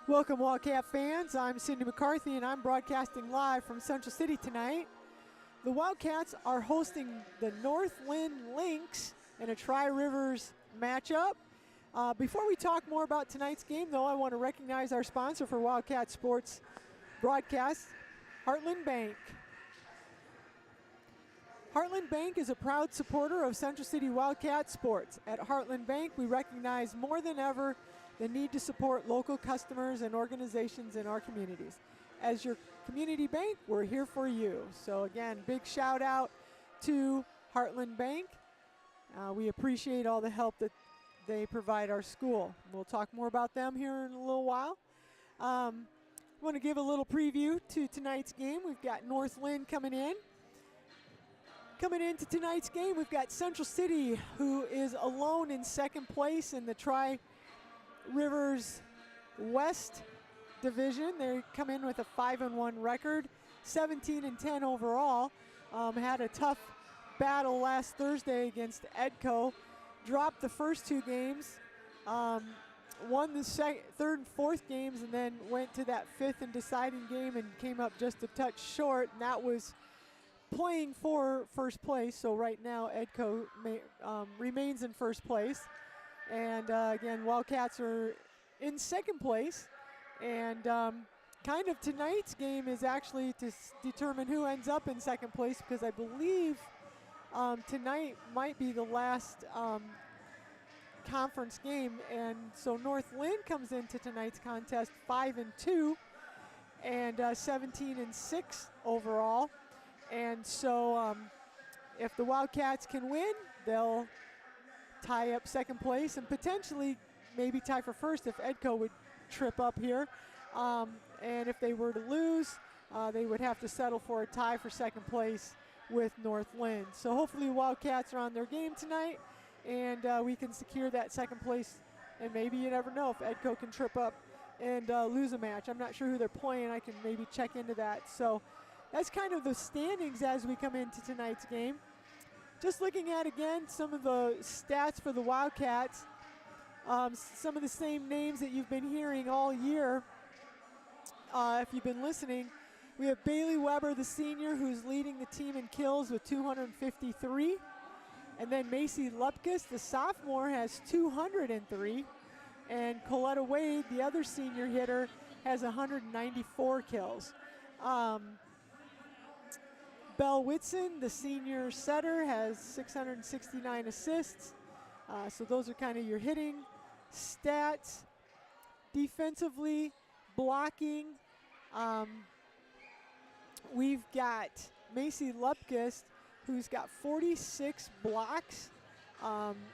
Welcome, Wildcat fans. I'm Cindy McCarthy, and I'm broadcasting live from Central City tonight. The Wildcats are hosting the North Linn Lynx in a Tri-Rivers matchup. Before we talk more about tonight's game, though, I want to recognize our sponsor for Wildcat Sports broadcast, Heartland Bank. Heartland Bank is a proud supporter of Central City Wildcat sports. At Heartland Bank, we recognize more than ever the need to support local customers and organizations in our communities. As your community bank, we're here for you. So again, big shout out to Heartland Bank. We appreciate all the help that they provide our school. We'll talk more about them here in a little while. I want to give a little preview to tonight's game. We've got North Linn coming in. Coming into tonight's game, we've got Central City, who is alone in second place in the Tri-Rivers West Division. They come in with a 5-1 record, 17-10 overall. Had a tough battle last Thursday against Edco. Dropped the first two games, won the third and fourth games, and then went to that fifth and deciding game and came up just a touch short, and that was playing for first place. So right now Edco remains in first place, and again, Wildcats are in second place, and kind of tonight's game is actually to determine who ends up in second place, because I believe tonight might be the last conference game, and so North Linn comes into tonight's contest 5-2 and 17-6 overall. And so if the Wildcats can win, they'll tie up second place and potentially maybe tie for first if Edco would trip up here. And if they were to lose, they would have to settle for a tie for second place with North Linn. So hopefully the Wildcats are on their game tonight, and we can secure that second place. And maybe, you never know, if Edco can trip up and lose a match. I'm not sure who they're playing. I can maybe check into that. So that's kind of the standings as we come into tonight's game. Just looking at, again, some of the stats for the Wildcats, some of the same names that you've been hearing all year if you've been listening. We have Bailey Weber, the senior, who's leading the team in kills with 253. And then Macy Lupkus, the sophomore, has 203. And Coletta Wade, the other senior hitter, has 194 kills. Belle Whitson, the senior setter, has 669 assists. So those are kind of your hitting stats. Defensively, blocking, we've got Macy Lupkus, who's got 46 blocks,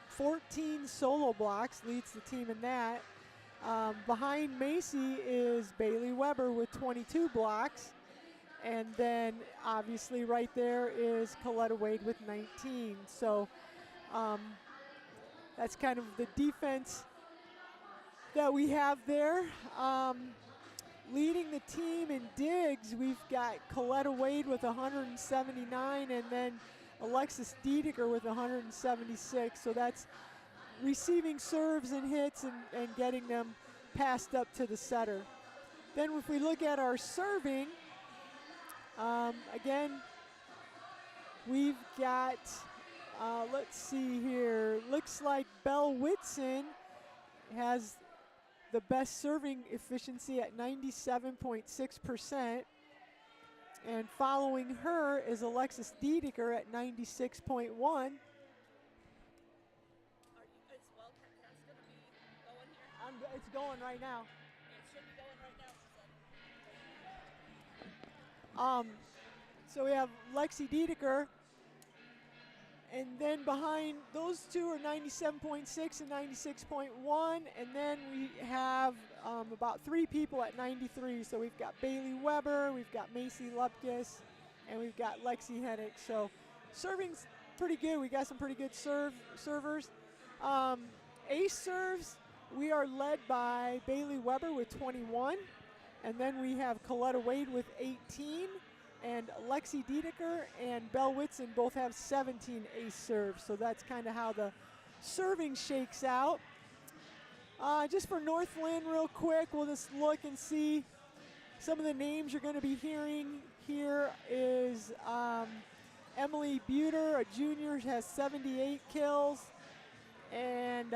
14 solo blocks, leads the team in that. Behind Macy is Bailey Weber with 22 blocks. And then obviously right there is Coletta Wade with 19. So that's kind of the defense that we have there. Leading the team in digs, we've got Coletta Wade with 179, and then Alexis Diedeker with 176. So that's receiving serves and hits and getting them passed up to the setter. Then if we look at our serving, again, we've got, let's see here, looks like Belle Whitson has the best serving efficiency at 97.6%. And following her is Alexis Diedeker at 96.1. Is Wildcat going to be going here? It's going right now. It should be going right now, she said. So we have Lexi Diedeker, and then behind those two are 97.6 and 96.1, and then we have about three people at 93. So we've got Bailey Weber, we've got Macy Lupkus, and we've got Lexi Hennick. So serving's pretty good. We got some pretty good servers. Ace serves, we are led by Bailey Weber with 21, and then we have Coletta Wade with 18. And Lexi Diedeker and Belle Whitson both have 17 ace serves. So that's kind of how the serving shakes out. Just for North Linn real quick, we'll just look and see some of the names you're going to be hearing. Here is Emily Buter, a junior, has 78 kills. And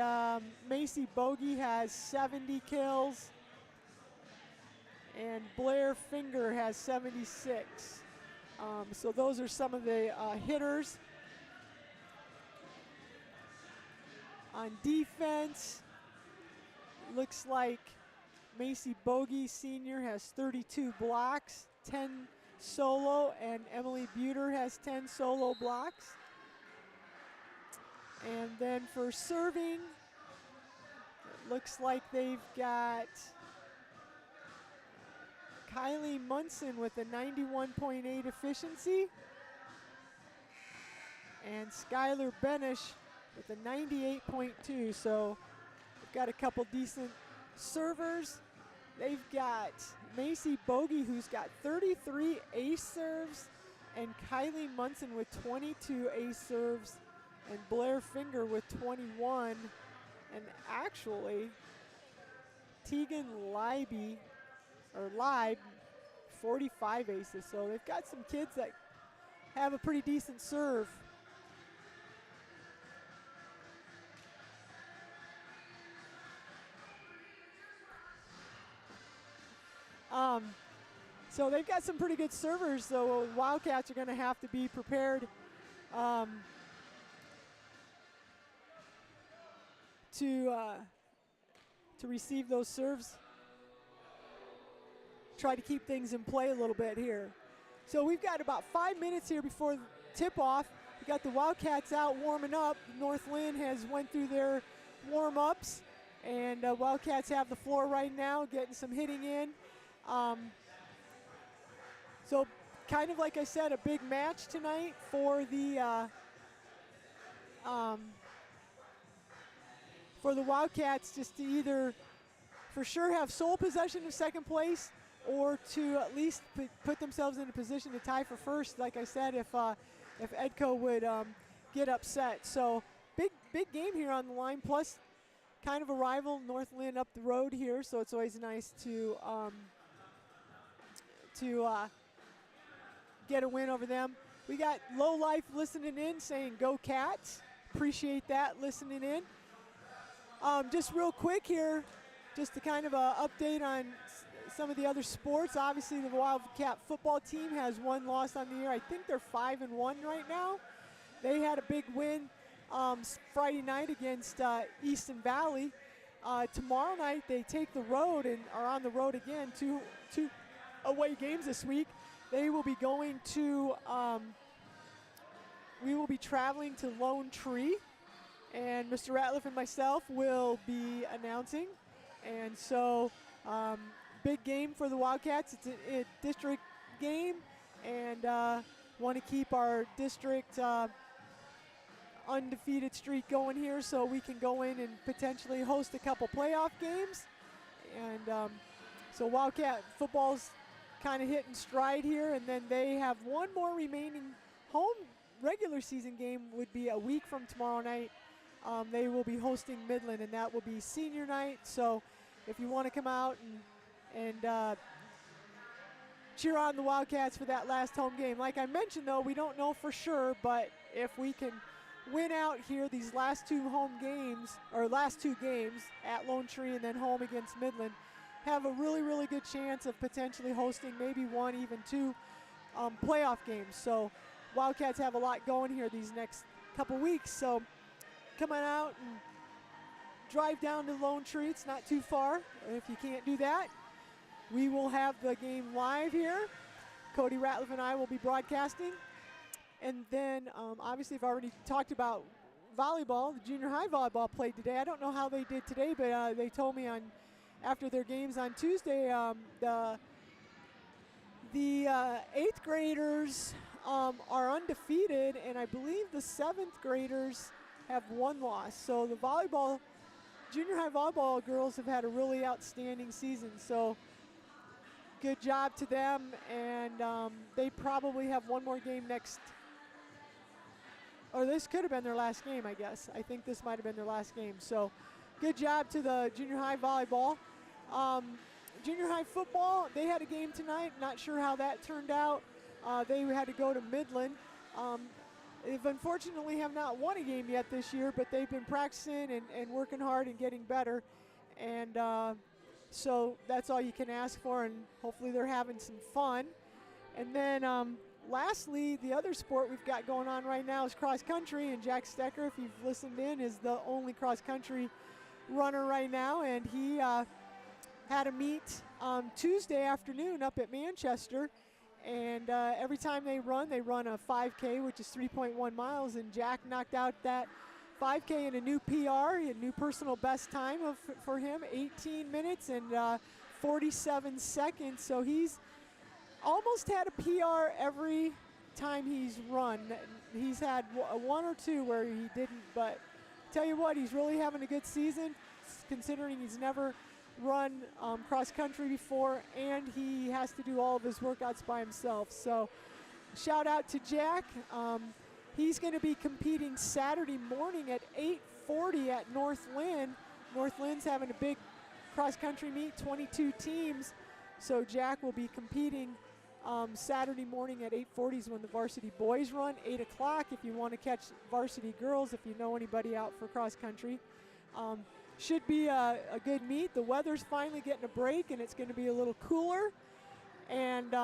Macy Bogey has 70 kills. And Blair Finger has 76. So those are some of the hitters. On defense, looks like Macy Bogey Sr. has 32 blocks, 10 solo, and Emily Buter has 10 solo blocks. And then for serving, it looks like they've got Kylie Munson with a 91.8 efficiency, and Skylar Benish with a 98.2. So we've got a couple decent servers. They've got Macy Bogey, who's got 33 ace serves, and Kylie Munson with 22 ace serves, and Blair Finger with 21. And actually, Tegan Libe, 45 aces. So they've got some kids that have a pretty decent serve. So they've got some pretty good servers, so Wildcats are going to have to be prepared to receive those serves. Try to keep things in play a little bit here. So we've got about 5 minutes here before tip-off. We got the Wildcats out warming up. North Linn has went through their warm-ups, and Wildcats have the floor right now, getting some hitting in. So kind of like I said, a big match tonight for the Wildcats, just to either for sure have sole possession of second place, or to at least put themselves in a position to tie for first. Like I said, if Edco would get upset. So big game here on the line. Plus, kind of a rival, North Linn up the road here. So it's always nice to get a win over them. We got Low Life listening in, saying "Go Cats." Appreciate that, listening in. Just real quick here, just to kind of update on some of the other sports. Obviously, the Wildcat football team has one loss on the year. I think they're 5-1 right now. They had a big win Friday night against Easton Valley. Tomorrow night they take the road and are on the road again. Two away games this week. They will be going to, we will be traveling to Lone Tree, and Mr. Ratliff and myself will be announcing. And so, big game for the Wildcats. It's a district game, and want to keep our district undefeated streak going here, so we can go in and potentially host a couple playoff games. And so Wildcat football's kind of hitting stride here, and then they have one more remaining home regular season game, would be a week from tomorrow night. They will be hosting Midland, and that will be senior night. So if you want to come out and cheer on the Wildcats for that last home game. Like I mentioned, though, we don't know for sure, but if we can win out here these last two games at Lone Tree and then home against Midland, have a really, really good chance of potentially hosting maybe one, even two playoff games. So Wildcats have a lot going here these next couple weeks. So come on out and drive down to Lone Tree. It's not too far. If you can't do that, we will have the game live here. Cody Ratliff and I will be broadcasting. And then obviously I've already talked about volleyball. The junior high volleyball played today. I don't know how they did today, but they told me after their games on Tuesday, the 8th graders are undefeated, and I believe the 7th graders have one loss. So the junior high volleyball girls have had a really outstanding season. So good job to them, and they probably have one more game next, or this could have been their last game, I guess. I think this might have been their last game. So good job to the junior high volleyball. Junior high football, they had a game tonight. Not sure how that turned out. They had to go to Midland. They've unfortunately have not won a game yet this year, but they've been practicing and working hard and getting better. And so that's all you can ask for, and hopefully they're having some fun. And then lastly, the other sport we've got going on right now is cross country, and Jack Stecker, if you've listened in, is the only cross country runner right now, and he had a meet Tuesday afternoon up at Manchester, and every time they run a 5K, which is 3.1 miles, and Jack knocked out that 5K in a new PR, a new personal best time for him, 18 minutes and 47 seconds. So he's almost had a PR every time he's run. He's had one or two where he didn't, but tell you what, he's really having a good season considering he's never run cross country before, and he has to do all of his workouts by himself. So shout out to Jack. He's going to be competing Saturday morning at 8:40 at North Linn. North Lynn's having a big cross country meet, 22 teams. So Jack will be competing Saturday morning at 8:40 is when the varsity boys run. 8 o'clock if you want to catch varsity girls, if you know anybody out for cross country. Should be a good meet. The weather's finally getting a break, and it's going to be a little cooler. And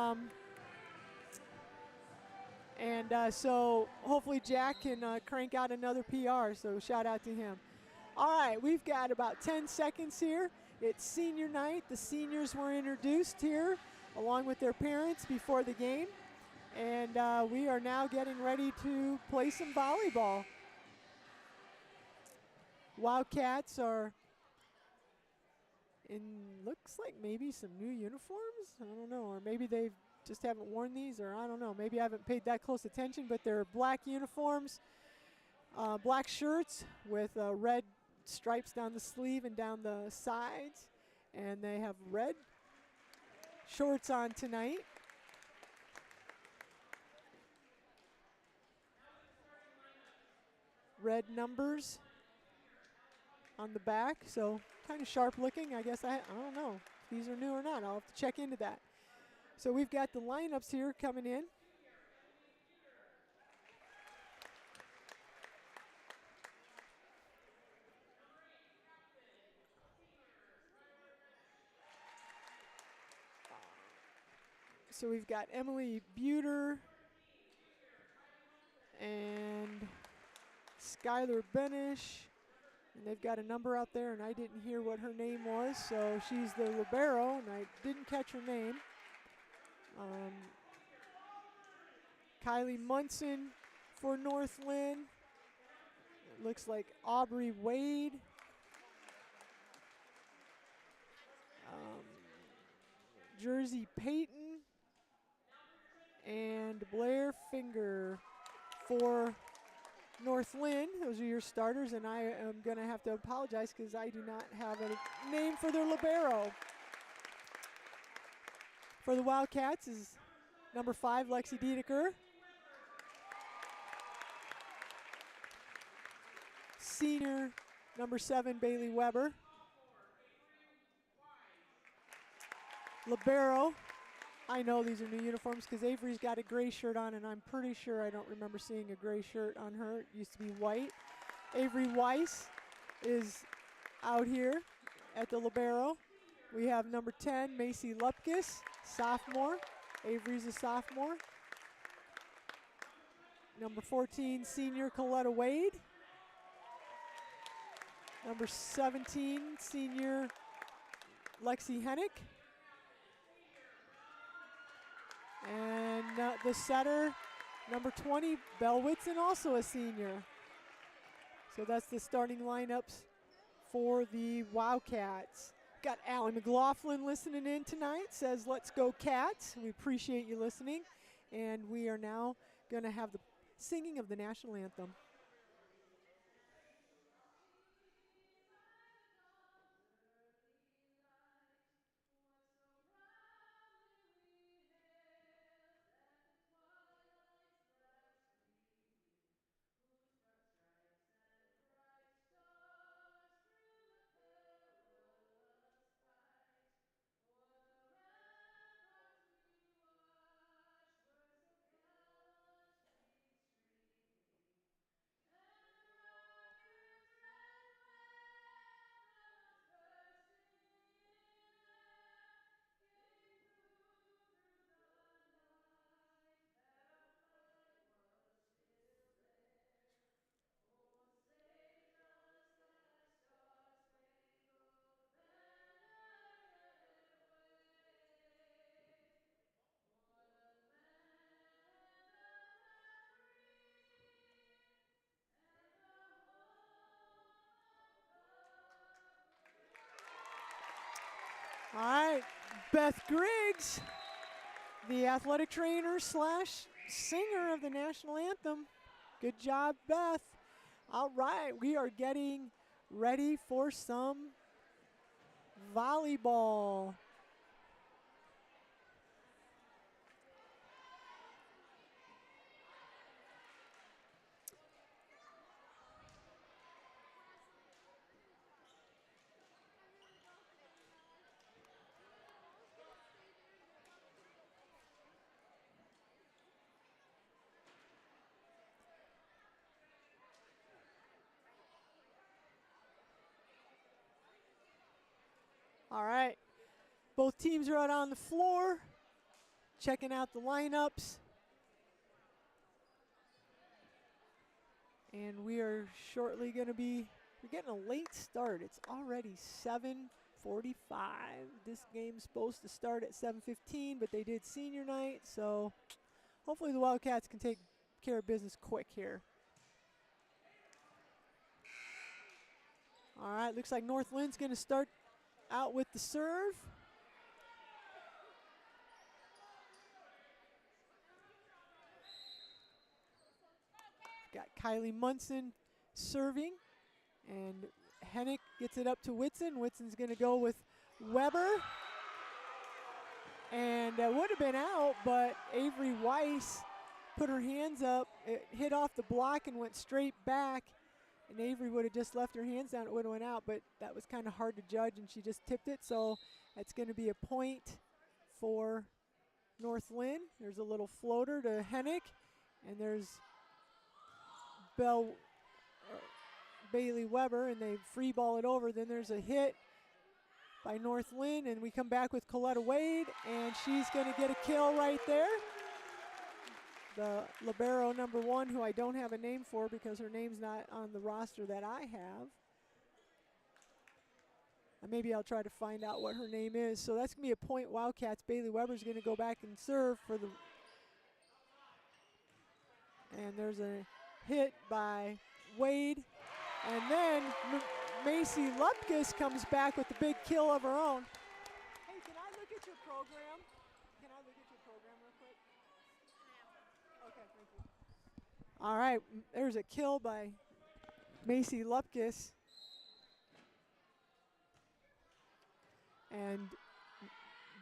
so hopefully Jack can crank out another PR, so shout out to him. All right, we've got about 10 seconds here. It's senior night. The seniors were introduced here along with their parents before the game. And we are now getting ready to play some volleyball. Wildcats are in, looks like maybe some new uniforms. I don't know, or maybe they just haven't worn these, or I don't know. Maybe I haven't paid that close attention, but they're black uniforms, black shirts with red stripes down the sleeve and down the sides. And they have red shorts on tonight. Red numbers on the back, so kind of sharp looking. I guess I don't know if these are new or not. I'll have to check into that. So we've got the lineups here coming in. So we've got Emily Buter and Skylar Benish. And they've got a number out there, and I didn't hear what her name was, so she's the libero, and I didn't catch her name. Kylie Munson for North Linn. It looks like Aubrey Wade. Jersey Payton. And Blair Finger for North Linn. Those are your starters, and I am going to have to apologize because I do not have a name for their libero. For the Wildcats is number 5, Lexi Diedeker. Senior, number 7, Bailey Weber. Libero. I know these are new uniforms because Avery's got a gray shirt on, and I'm pretty sure I don't remember seeing a gray shirt on her. It used to be white. Avery Weiss is out here at the libero. We have number 10, Macy Lupkis, sophomore. Avery's a sophomore. Number 14, senior Coletta Wade. Number 17, senior Lexi Hennick. And the setter, number 20, Belle Whitson, also a senior. So that's the starting lineups for the Wildcats. Got Allie McLaughlin listening in tonight, says, "Let's go Cats." We appreciate you listening. And we are now going to have the singing of the national anthem. All right, Beth Griggs, the athletic trainer slash singer of the national anthem. Good job, Beth. All right, we are getting ready for some volleyball. All right, both teams are out on the floor, checking out the lineups. And we are shortly going to be, we're getting a late start. It's already 7:45. This game's supposed to start at 7:15, but they did senior night, so hopefully the Wildcats can take care of business quick here. All right, looks like North Linn's going to start out with the serve. Got Kylie Munson serving, and Hennick gets it up to Whitson. Whitson's going to go with Weber. And would have been out, but Avery Weiss put her hands up. It hit off the block and went straight back. And Avery would have just left her hands down. It would have went out, but that was kind of hard to judge, and she just tipped it. So it's going to be a point for North Linn. There's a little floater to Hennick, and there's Bailey Weber, and they free ball it over. Then there's a hit by North Linn, and we come back with Coletta Wade, and she's going to get a kill right there. The libero number 1, who I don't have a name for because her name's not on the roster that I have. Maybe I'll try to find out what her name is. So that's going to be a point Wildcats. Bailey Weber's going to go back and serve for the, and there's a hit by Wade. And then Macy Lupkus comes back with the big kill of her own. Hey, can I look at your program? Can I look at your program real quick? Okay, thank you. All right, there's a kill by Macy Lupkus. And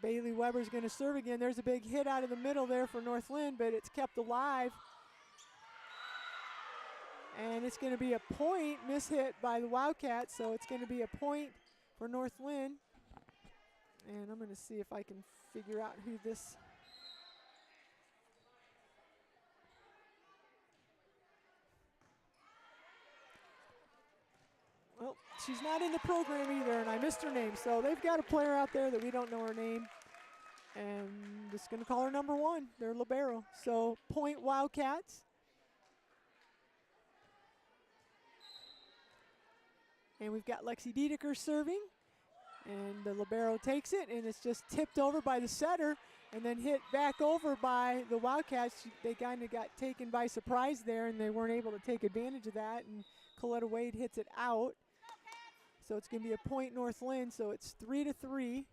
Bailey Weber's going to serve again. There's a big hit out of the middle there for North Linn, but it's kept alive. And it's going to be a point, mishit by the Wildcats, so it's going to be a point for North Linn. And I'm going to see if I can figure out who this. Well, she's not in the program either, and I missed her name. So they've got a player out there that we don't know her name. And just going to call her number 1, their libero. So point Wildcats. And we've got Lexi Dedeker serving, and the libero takes it, and it's just tipped over by the setter and then hit back over by the Wildcats. They kind of got taken by surprise there, and they weren't able to take advantage of that, and Coletta Wade hits it out. So it's going to be a point North Linn, so it's 3-3.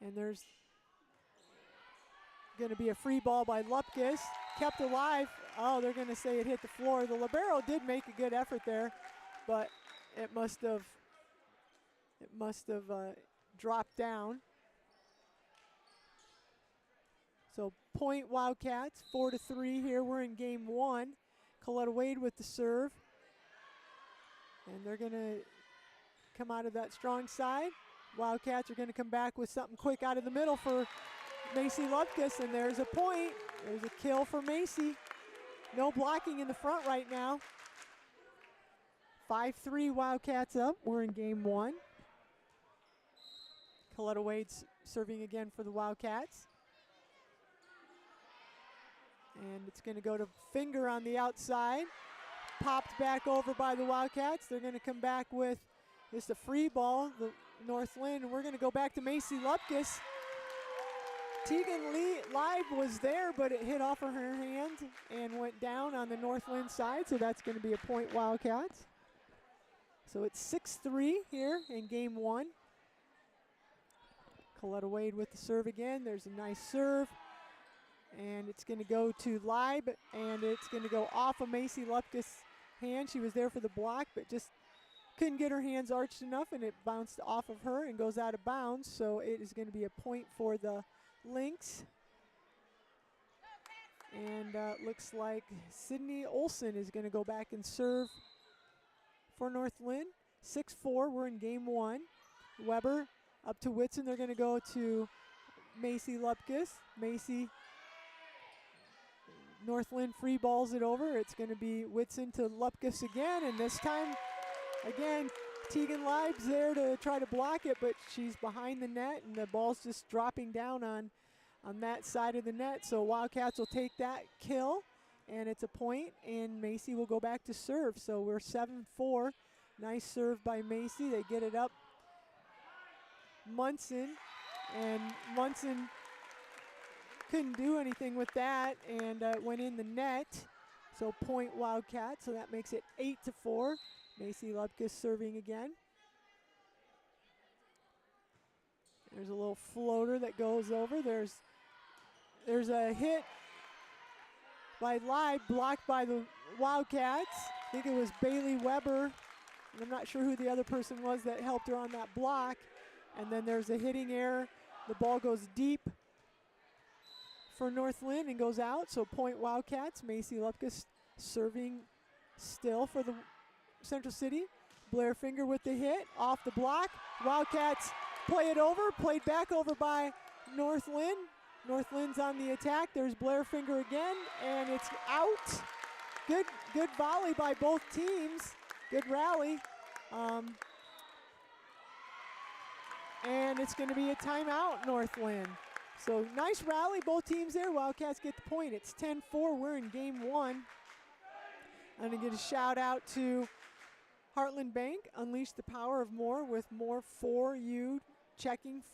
And there's going to be a free ball by Lupkus, kept alive. Oh, they're going to say it hit the floor. The libero did make a good effort there, but it must have dropped down. So point Wildcats, 4-3 here. We're in game 1. Coletta Wade with the serve, and they're going to come out of that strong side. Wildcats are going to come back with something quick out of the middle for Macy Lupkus, and there's a point. There's a kill for Macy. No blocking in the front right now. 5-3 Wildcats up. We're in game 1. Coletta Wade's serving again for the Wildcats. And it's going to go to Finger on the outside. Popped back over by the Wildcats. They're going to come back with just a free ball, the North Linn, and we're going to go back to Macy Lupkus. Tegan Live was there, but it hit off of her hand and went down on the North Linn side, so that's going to be a point Wildcats. So it's 6-3 here in game one. Coletta Wade with the serve again. There's a nice serve. And it's going to go to Leib, and it's going to go off of Macy Lupkus' hand. She was there for the block, but just couldn't get her hands arched enough, and it bounced off of her and goes out of bounds. So it is going to be a point for the Lynx. And looks like Sydney Olson is going to go back and serve for North Linn. 6-4, we're in game one. Weber up to Whitson. They're going to go to Macy Lupkus. Macy, North Linn free balls it over. It's going to be Whitson to Lupkus again, and this time, again, Tegan Leib's there to try to block it, but she's behind the net, and the ball's just dropping down on that side of the net. So Wildcats will take that kill, and it's a point, and Macy will go back to serve. So we're 7-4. Nice serve by Macy. They get it up. Munson, and Munson couldn't do anything with that, and went in the net. So point Wildcat, so that makes it 8-4. Macy Lupkus serving again. There's a little floater that goes over. There's a hit by Leib, blocked by the Wildcats. I think it was Bailey Weber. And I'm not sure who the other person was that helped her on that block. And then there's a hitting error. The ball goes deep for North Linn and goes out. So point Wildcats. Macy Lupkus serving still for the Central City. Blair Finger with the hit off the block. Wildcats play it over, played back over by North Linn. North Linn's on the attack. There's Blair Finger again, and it's out. Good volley by both teams. Good rally. And it's going to be a timeout, North Linn. So nice rally, both teams there. Wildcats get the point. It's 10-4. We're in game one. I'm going to give a shout out to Heartland Bank. Unleash the power of more with more for you checking from